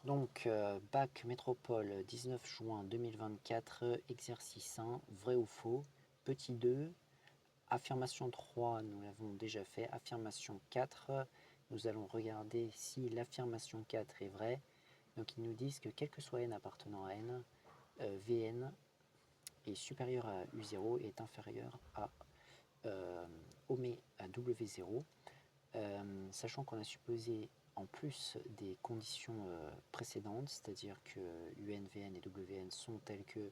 Donc, bac métropole 19 juin 2024, exercice 1, vrai ou faux. Petit 2, affirmation 3, nous l'avons déjà fait. Affirmation 4, nous allons regarder si l'affirmation 4 est vraie. Donc, ils nous disent que quel que soit n appartenant à n, Vn est supérieur à U0 et est inférieur à, à W0. Sachant qu'on a supposé en plus des conditions précédentes, c'est-à-dire que UN, Vn et Wn sont telles que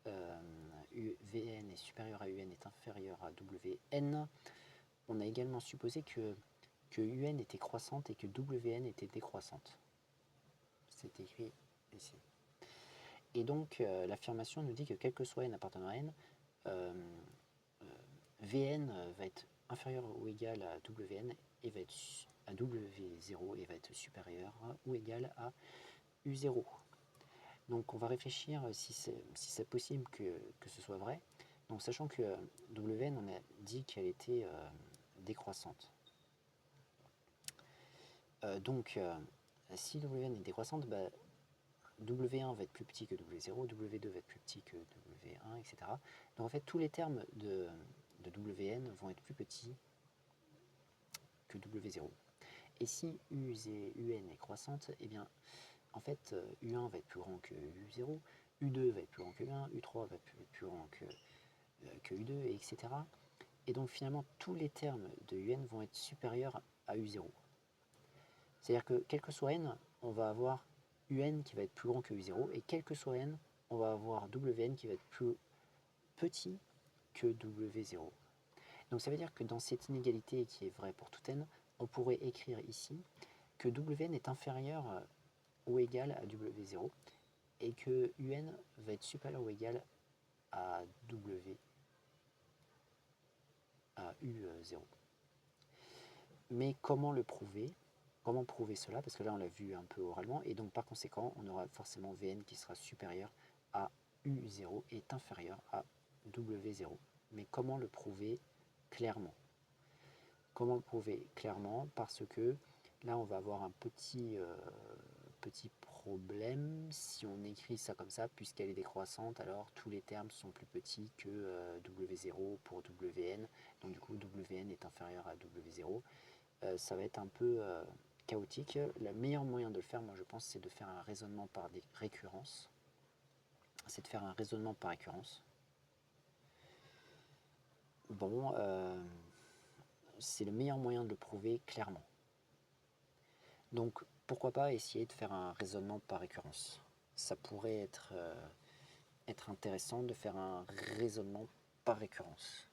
Vn est supérieur à Un est inférieur à Wn, on a également supposé que Un était croissante et que Wn était décroissante. C'est écrit ici. Et donc l'affirmation nous dit que quel que soit n appartenant à n, Vn va être inférieur ou égal à Wn et va être à W0 et va être supérieur ou égal à U0. Donc on va réfléchir si c'est possible que ce soit vrai. Donc sachant que Wn, on a dit qu'elle était décroissante. Donc si Wn est décroissante, bah, W1 va être plus petit que W0, W2 va être plus petit que W1, etc. Donc en fait tous les termes de Wn vont être plus petits que W0. Et si UN est croissante, eh bien, en fait, U1 va être plus grand que U0, U2 va être plus grand que U1, U3 va être plus grand que U2, etc. Et donc finalement, tous les termes de UN vont être supérieurs à U0. C'est-à-dire que quel que soit n, on va avoir UN qui va être plus grand que U0, et quel que soit n, on va avoir Wn qui va être plus petit que W0. Donc ça veut dire que dans cette inégalité qui est vraie pour tout n, on pourrait écrire ici que Wn est inférieur ou égal à W0 et que UN va être supérieur ou égal à U0. Mais comment le prouver? Comment prouver cela? Parce que là on l'a vu un peu oralement, et donc par conséquent on aura forcément Vn qui sera supérieur à U0 et est inférieur à W0. Mais comment le prouver clairement? Comment le prouver clairement? Parce que là on va avoir un petit problème. Si on écrit ça comme ça, puisqu'elle est décroissante, alors tous les termes sont plus petits que W0 pour Wn. Donc du coup Wn est inférieur à W0. Ça va être un peu chaotique. Le meilleur moyen de le faire, moi je pense, c'est de faire un raisonnement par des récurrences. C'est de faire un raisonnement par récurrence. Bon, c'est le meilleur moyen de le prouver clairement. Donc pourquoi pas essayer de faire un raisonnement par récurrence? Ça pourrait être intéressant de faire un raisonnement par récurrence.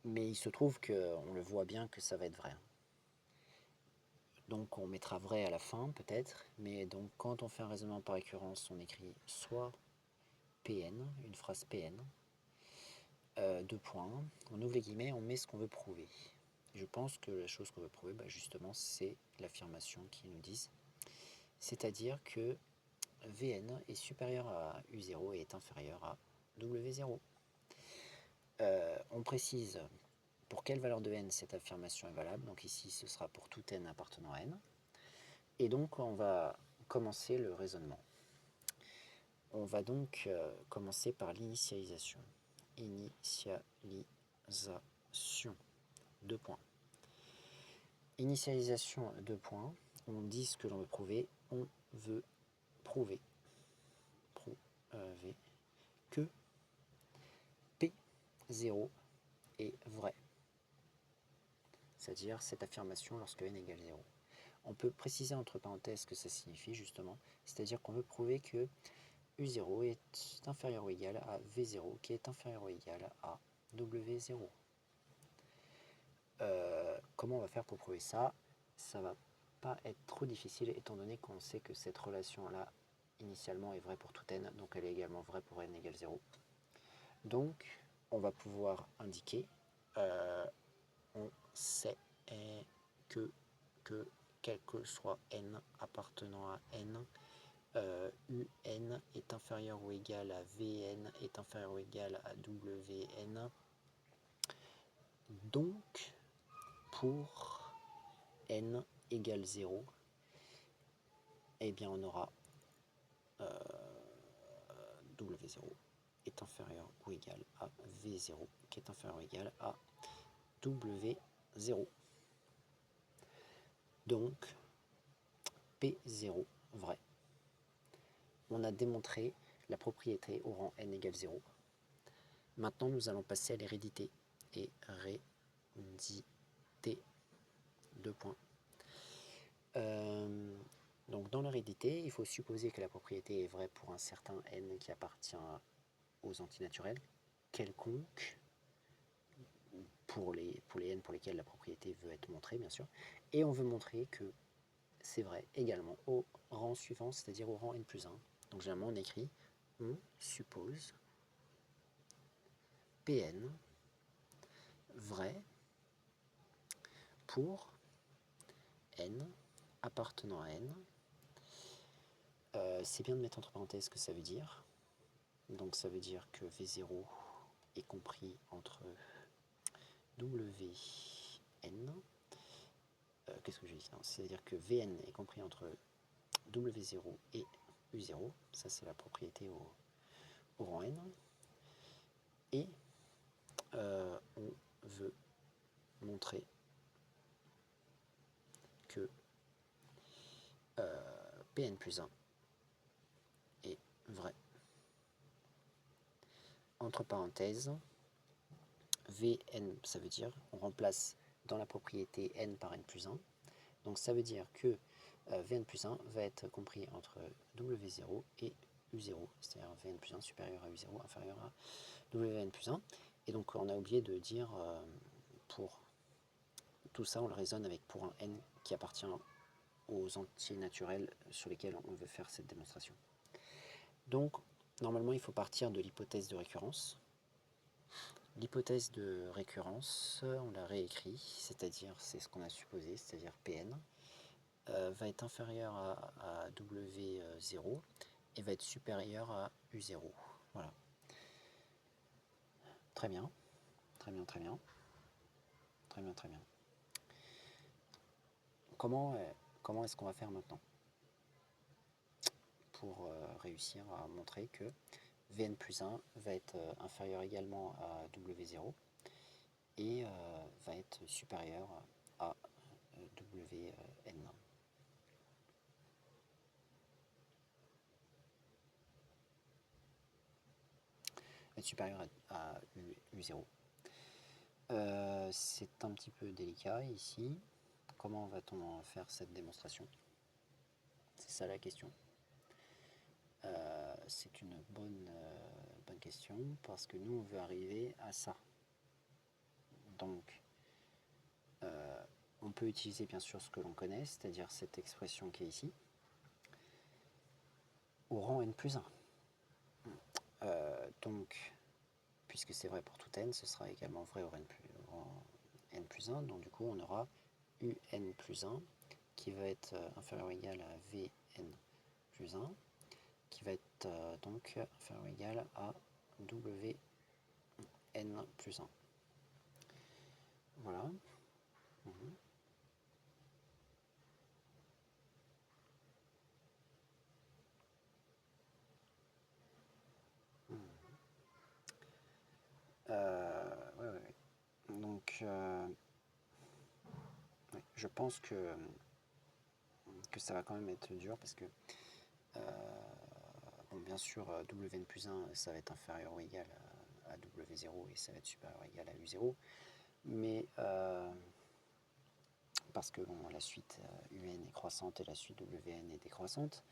Mais il se trouve qu'on le voit bien que ça va être vrai. Donc on mettra vrai à la fin peut-être, mais donc quand on fait un raisonnement par récurrence, on écrit soit Pn, une phrase Pn, deux points, on ouvre les guillemets, on met ce qu'on veut prouver. Je pense que la chose qu'on veut prouver, bah justement, c'est l'affirmation qu'ils nous disent, c'est-à-dire que Vn est supérieur à U0 et est inférieur à W0. On précise pour quelle valeur de n cette affirmation est valable. Donc ici, ce sera pour tout n appartenant à n. Et donc, on va commencer le raisonnement. On va donc commencer par l'initialisation. Initialisation, deux points. Initialisation, deux points. On dit ce que l'on veut prouver. On veut prouver que P0 est vrai. C'est-à-dire cette affirmation lorsque n égale 0. On peut préciser entre parenthèses ce que ça signifie justement, c'est-à-dire qu'on veut prouver que U0 est inférieur ou égal à V0 qui est inférieur ou égal à W0. Comment on va faire pour prouver ça? Ça va pas être trop difficile étant donné qu'on sait que cette relation-là initialement est vraie pour tout n, donc elle est également vraie pour n égale 0. Donc on va pouvoir indiquer, on sait que quel que soit n appartenant à n, UN est inférieur ou égal à Vn est inférieur ou égal à Wn. Donc, pour n égale 0, eh bien on aura W0 est inférieur ou égal à V0 qui est inférieur ou égal à W0. Donc P0 vrai. On a démontré la propriété au rang n égale 0. Maintenant nous allons passer à l'hérédité. Hérédité. Deux points. Donc dans l'hérédité, il faut supposer que la propriété est vraie pour un certain n qui appartient aux antinaturels, quelconque, pour les n pour lesquels la propriété veut être montrée, bien sûr, et on veut montrer que c'est vrai également au rang suivant, c'est-à-dire au rang n plus 1. Donc généralement on écrit, on suppose Pn vrai pour n appartenant à n. C'est bien de mettre entre parenthèses ce que ça veut dire. Donc ça veut dire que V0 est compris entre Wn. Qu'est-ce que j'ai dit? C'est-à-dire que Vn est compris entre W0 et U0. Ça c'est la propriété au rang n. Et on veut montrer que Pn plus 1 est vrai. Entre parenthèses, Vn, ça veut dire, on remplace dans la propriété n par n plus 1. Donc ça veut dire que Vn plus 1 va être compris entre W0 et U0, c'est-à-dire Vn plus 1 supérieur à U0, inférieur à Wn plus 1. Et donc on a oublié de dire, pour tout ça, on le raisonne avec pour un n qui appartient aux entiers naturels sur lesquels on veut faire cette démonstration. Donc normalement il faut partir de l'hypothèse de récurrence. L'hypothèse de récurrence, on l'a réécrit, c'est-à-dire c'est ce qu'on a supposé, c'est-à-dire Pn va être inférieur à W0 et va être supérieur à U0. Voilà. Très bien. Très bien, très bien. Très bien, très bien. Comment est-ce qu'on va faire maintenant pour réussir à montrer que Vn plus 1 va être inférieur également à W0 et va être supérieur à Wn. Être supérieur à U0. C'est un petit peu délicat ici. Comment va-t-on faire cette démonstration? C'est ça la question. C'est une bonne question parce que nous on veut arriver à ça. Donc on peut utiliser bien sûr ce que l'on connaît, c'est-à-dire cette expression qui est ici, au rang n plus 1. Donc puisque c'est vrai pour tout n, ce sera également vrai au rang n plus 1, donc du coup on aura un plus 1 qui va être inférieur ou égal à Vn plus 1, qui va être donc inférieur ou égal à Wn plus 1. Voilà. Ouais. Donc, ouais, je pense que ça va quand même être dur parce que, bon, bien sûr, Wn plus 1, ça va être inférieur ou égal à W0 et ça va être supérieur ou égal à U0. Mais, parce que bon, la suite UN est croissante et la suite WN est décroissante.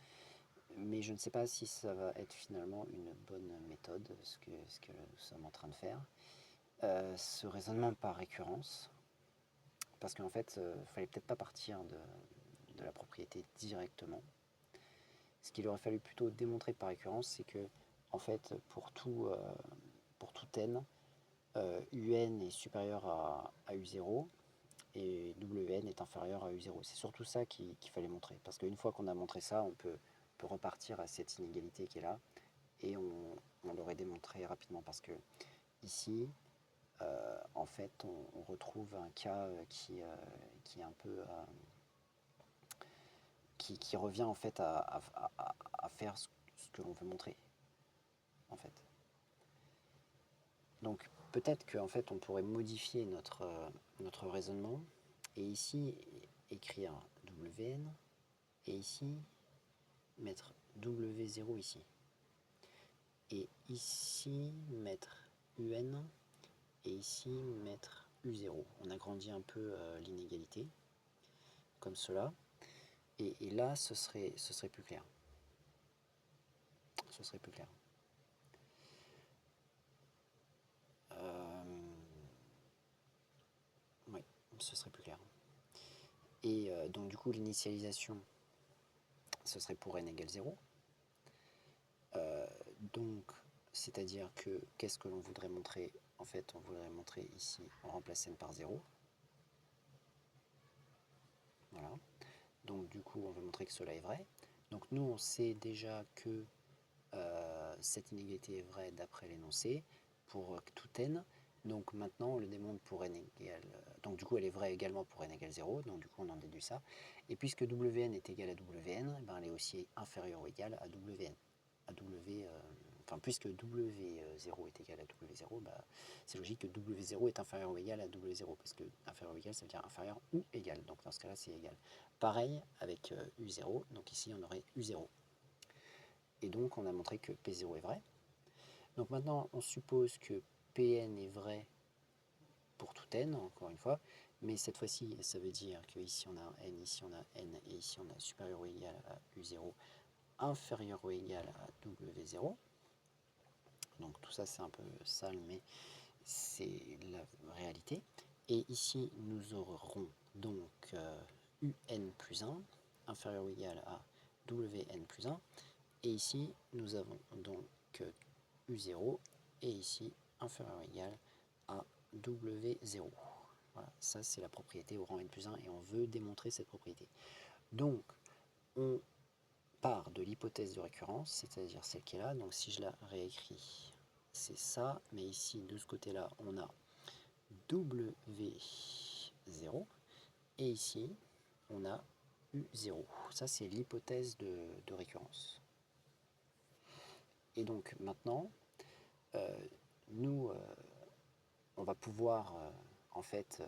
Mais je ne sais pas si ça va être finalement une bonne méthode, ce que nous sommes en train de faire. Ce raisonnement par récurrence, parce qu'en fait, il ne fallait peut-être pas partir de la propriété directement. Ce qu'il aurait fallu plutôt démontrer par récurrence, c'est que, en fait, pour tout n, UN est supérieur à U0 et WN est inférieur à U0. C'est surtout ça qu'il fallait montrer, parce qu'une fois qu'on a montré ça, on peut repartir à cette inégalité qui est là, et on l'aurait démontré rapidement, parce que ici, en fait, on retrouve un cas qui est un peu qui revient en fait à faire ce que l'on veut montrer, en fait. Donc peut-être qu'en fait on pourrait modifier notre raisonnement et ici écrire wn et ici mettre w0 ici et ici mettre un et ici mettre u0. On agrandit un peu l'inégalité comme cela et là ce serait plus clair. Ce serait plus clair. Oui, ce serait plus clair. Et donc du coup l'initialisation, ce serait pour n égale 0. Donc c'est-à-dire que qu'est-ce que l'on voudrait montrer? En fait, on voudrait montrer ici, on remplace n par 0. Voilà. Donc du coup, on veut montrer que cela est vrai. Donc nous, on sait déjà que cette inégalité est vraie d'après l'énoncé pour tout n. Donc maintenant, on le démontre pour n égale... Donc du coup, elle est vraie également pour n égale 0. Donc du coup, on en déduit ça. Et puisque wn est égal à wn, ben, elle est aussi inférieure ou égale à wn. Enfin, puisque W0 est égal à W0, bah, c'est logique que W0 est inférieur ou égal à W0, parce que inférieur ou égal, ça veut dire inférieur ou égal. Donc dans ce cas-là, c'est égal. Pareil avec U0, donc ici on aurait U0. Et donc on a montré que P0 est vrai. Donc maintenant, on suppose que Pn est vrai pour tout n, encore une fois, mais cette fois-ci, ça veut dire qu'ici on a un n, ici on a n, et ici on a supérieur ou égal à U0, inférieur ou égal à W0. Donc tout ça c'est un peu sale, mais c'est la réalité. Et ici nous aurons donc un plus 1 inférieur ou égal à wn plus 1. Et ici nous avons donc u0 et ici inférieur ou égal à w0. Voilà, ça c'est la propriété au rang n plus 1 et on veut démontrer cette propriété. Donc on part de l'hypothèse de récurrence, c'est-à-dire celle qui est là. Donc si je la réécris, c'est ça, mais ici de ce côté-là, on a W0 et ici on a U0. Ça c'est l'hypothèse de récurrence. Et donc maintenant, nous, on va pouvoir en fait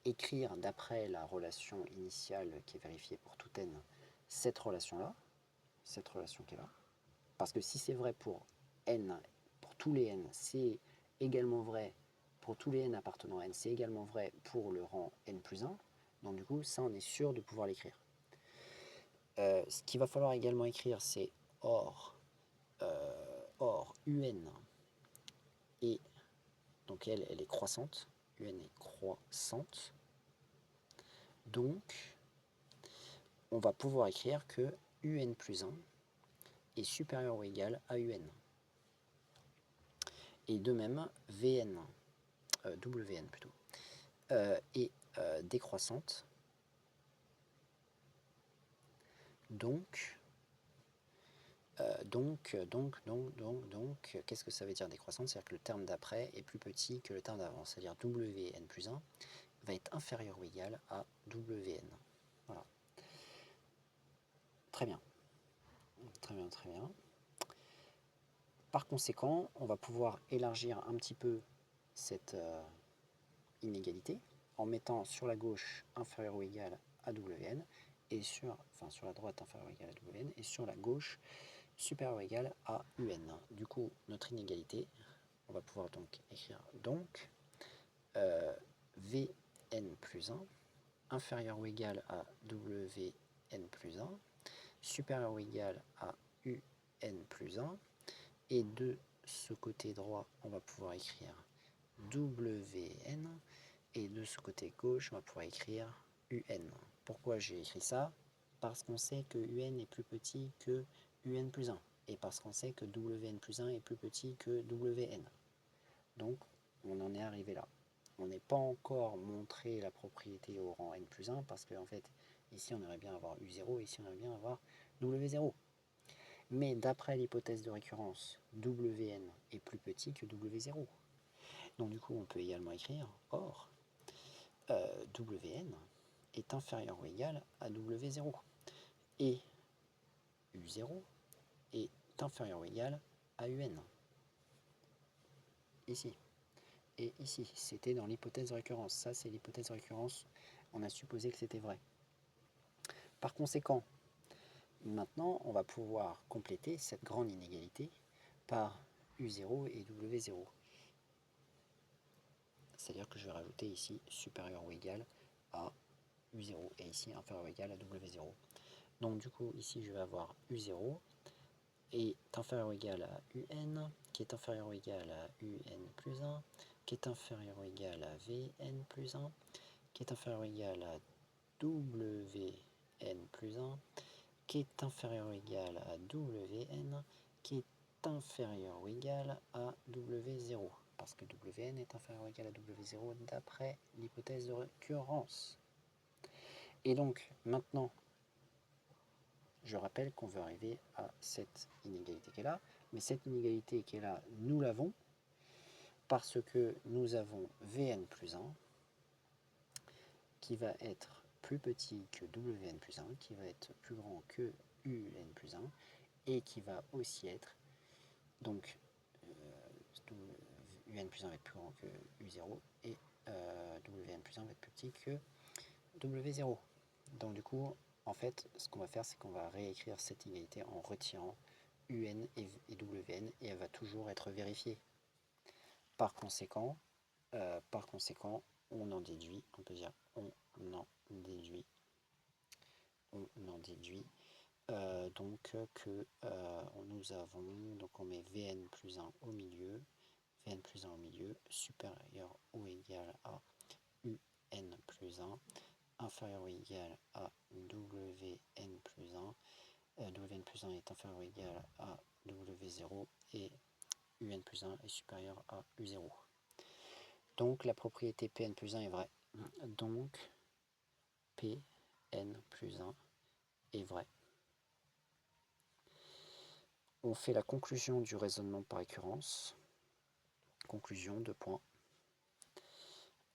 écrire d'après la relation initiale qui est vérifiée pour tout n, cette relation-là, cette relation qui est là. Parce que si c'est vrai pour n, pour tous les n, c'est également vrai pour tous les n appartenant à n, c'est également vrai pour le rang n plus 1. Donc du coup, ça, on est sûr de pouvoir l'écrire. Ce qu'il va falloir également écrire, c'est or un, et donc elle est croissante, un est croissante. Donc, on va pouvoir écrire que un plus 1 est supérieur ou égal à un. Et de même, Vn, Wn plutôt, est décroissante. Donc, qu'est-ce que ça veut dire décroissante? C'est-à-dire que le terme d'après est plus petit que le terme d'avant. C'est-à-dire Wn plus 1 va être inférieur ou égal à Wn. Voilà. Très bien. Très bien, très bien. Par conséquent, on va pouvoir élargir un petit peu cette inégalité en mettant sur la gauche inférieur ou égal à Wn et sur la droite inférieur ou égal à Wn et sur la gauche supérieur ou égal à Un. Du coup, notre inégalité, on va pouvoir donc écrire donc Vn plus 1 inférieur ou égal à Wn plus 1 supérieur ou égal à Un plus 1 et de ce côté droit, on va pouvoir écrire Wn et de ce côté gauche, on va pouvoir écrire Un. Pourquoi j'ai écrit ça? Parce qu'on sait que Un est plus petit que Un plus 1 et parce qu'on sait que Wn plus 1 est plus petit que Wn. Donc, on en est arrivé là. On n'est pas encore montré la propriété au rang n plus 1 parce qu'en fait, ici on aimerait bien avoir U0 et ici on aimerait bien avoir W0. Mais d'après l'hypothèse de récurrence, Wn est plus petit que W0. Donc du coup, on peut également écrire or Wn est inférieur ou égal à W0. Et U0 est inférieur ou égal à UN. Ici. Et ici, c'était dans l'hypothèse de récurrence. Ça, c'est l'hypothèse de récurrence. On a supposé que c'était vrai. Par conséquent, maintenant, on va pouvoir compléter cette grande inégalité par U0 et W0. C'est-à-dire que je vais rajouter ici supérieur ou égal à U0 et ici inférieur ou égal à W0. Donc du coup, ici, je vais avoir U0 est inférieur ou égal à UN, qui est inférieur ou égal à UN plus 1, qui est inférieur ou égal à Vn plus 1, qui est inférieur ou égal à Wn plus 1, qui est inférieur ou égal à Wn, qui est inférieur ou égal à W0, parce que Wn est inférieur ou égal à W0 d'après l'hypothèse de récurrence. Et donc, maintenant, je rappelle qu'on veut arriver à cette inégalité qui est là, mais cette inégalité qui est là, nous l'avons parce que nous avons Vn plus 1 qui va être plus petit que Wn plus 1, qui va être plus grand que Un plus 1, et qui va aussi être, donc Un plus 1 va être plus grand que U0, et Wn plus 1 va être plus petit que W0. Donc du coup, en fait, ce qu'on va faire, c'est qu'on va réécrire cette inégalité en retirant UN et Wn, et elle va toujours être vérifiée. Par conséquent, on en déduit, on peut dire on en déduit donc que nous avons, donc on met Vn plus 1 au milieu, supérieur ou égal à Un plus 1, inférieur ou égal à Wn plus 1, Wn plus 1 est inférieur ou égal à W0 et Un plus 1 est supérieur à U0. Donc la propriété Pn plus 1 est vraie. Donc Pn plus 1 est vrai. On fait la conclusion du raisonnement par récurrence. Conclusion, 2 points.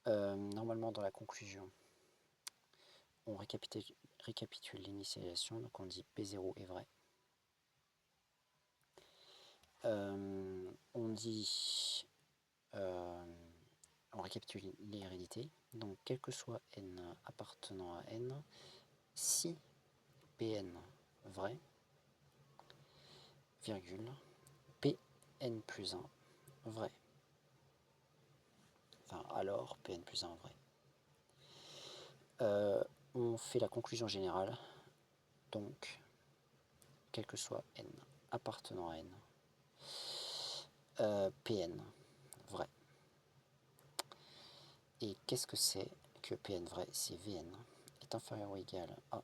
Normalement dans la conclusion, on récapitule l'initialisation, donc on dit P0 est vrai. On dit, on récapitule l'hérédité, donc quel que soit n appartenant à n, si Pn vrai, virgule, Pn plus 1 vrai. Enfin, alors Pn plus 1 vrai. On fait la conclusion générale, donc, quel que soit n appartenant à n, Pn vrai. Et qu'est-ce que c'est que Pn vrai? C'est Vn est inférieur ou égal à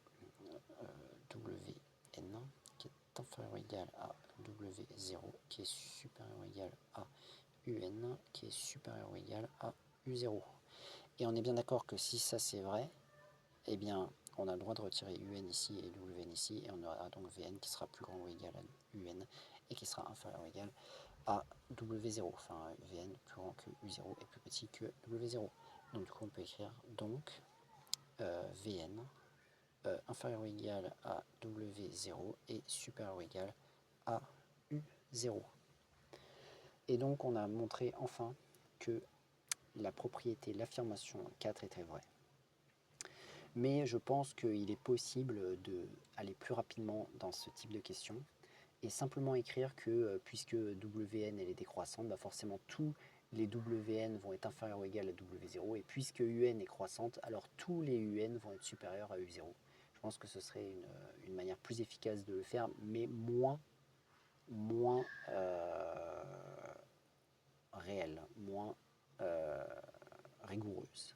Wn, qui est inférieur ou égal à W0, qui est supérieur ou égal à Un, qui est supérieur ou égal à U0. Et on est bien d'accord que si ça c'est vrai, eh bien on a le droit de retirer Un ici et Wn ici, et on aura donc Vn qui sera plus grand ou égal à Un, et qui sera inférieur ou égal à W0. Enfin, Vn plus grand que U0 et plus petit que W0. Donc du coup on peut écrire donc Vn inférieur ou égal à W0 et supérieur ou égal à U0. Et donc on a montré enfin que la propriété, l'affirmation 4 était vraie. Mais je pense qu'il est possible d'aller plus rapidement dans ce type de questions et simplement écrire que puisque Wn elle est décroissante, bah forcément tous les Wn vont être inférieurs ou égal à W0, et puisque Un est croissante, alors tous les Un vont être supérieurs à U0. Je pense que ce serait une manière plus efficace de le faire, mais moins réelle, moins rigoureuse.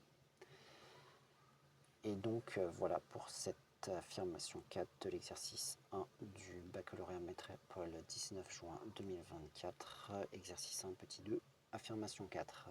Et donc voilà pour cette affirmation 4 de l'exercice 1 du baccalauréat métropole 19 juin 2024, exercice 1 petit 2, affirmation 4.